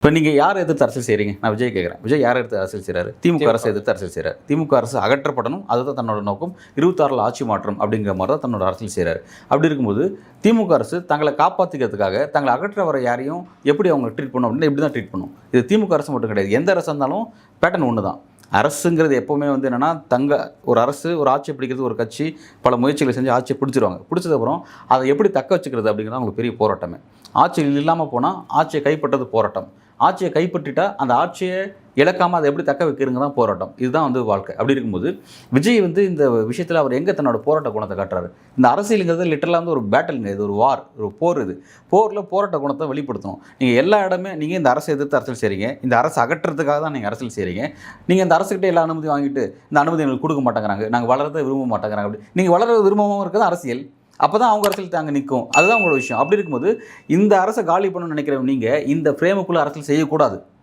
இப்போ நீங்கள் யார் எதிர்த்து அரசியல் செய்கிறீங்க? நான் விஜய் கேட்குறேன். விஜய் யார் எதிர்த்து அரசியல் செய்கிறாரு? திமுக அரசு எதிர்த்து அரசியல் செய்கிறார். திமுக அரசு அகற்றப்படணும், அதுதான் தன்னோட நோக்கம். 26ல் ஆட்சி மாற்றம் அப்படிங்கிற மாதிரி தான் தன்னோட அரசியல் செய்கிறாரு. அப்படி இருக்கும்போது திமுக அரசு தங்களை காப்பாற்றிக்கிறதுக்காக தங்களை அகற்ற வர யாரையும் எப்படி அவங்க ட்ரீட் பண்ணும் அப்படின்னா இப்படி தான் ட்ரீட் பண்ணும். இது திமுக அரசு மட்டும் கிடையாது. எந்த அரசு இருந்தாலும் பேட்டர்ன் ஒன்று தான். அரசுங்கிறது எப்போவுமே என்னென்னா ஒரு அரசு ஒரு ஆட்சியை பிடிக்கிறது ஒரு கட்சி பல முயற்சிகளை செஞ்சு ஆட்சியை பிடிச்சிருவாங்க. பிடிச்சதுக்கப்புறம் அதை எப்படி தக்க வச்சுக்கிறது அப்படிங்கிறது அவங்களுக்கு பெரிய போராட்டமே. ஆட்சியில் இல்லாமல் போனால் ஆட்சியை கைப்பற்றது போராட்டம். ஆட்சியை கைப்பற்றிட்டா அந்த ஆட்சியை இழக்காமல் அதை எப்படி தக்க வைக்கிறதுங்க தான் போராட்டம். இதுதான் வாழ்க்கை. அப்படி இருக்கும்போது விஜய் இந்த விஷயத்தில் அவர் எங்கே தன்னோட போராட்ட குணத்தை காட்டுறாரு? இந்த அரசியலுங்கிறது லிட்டரலாக ஒரு பேட்டலுங்க. இது ஒரு வார், ஒரு போர். இது போரில் போராட்ட குணத்தை வெளிப்படுத்தணும். நீங்கள் எல்லா இடமே நீங்கள் இந்த அரசை எதிர்த்து அரசியல் செய்கிறீங்க. இந்த அரசு அகற்றுறதுக்காக தான் நீங்கள் அரசியல் செய்கிறீங்க. நீங்கள் இந்த அரசுக்கிட்ட எல்லா அனுமதி வாங்கிட்டு இந்த அனுமதி எங்களுக்கு கொடுக்க மாட்டேங்கிறாங்க, நாங்கள் வளர்றதை விரும்ப மாட்டேங்கிறாங்க. அப்படி நீங்கள் வளர விரும்பவும் இருக்கிறது அரசியல். அப்போ தான் அவங்க அரசியல் தாங்க நிற்கும். அதுதான் உங்களோட விஷயம். அப்படி இருக்கும்போது இந்த அரசை காலி பண்ணணும்னு நினைக்கிறவங்க நீங்கள் இந்த ஃப்ரேமுக்குள்ளே அரசியல் செய்யக்கூடாது.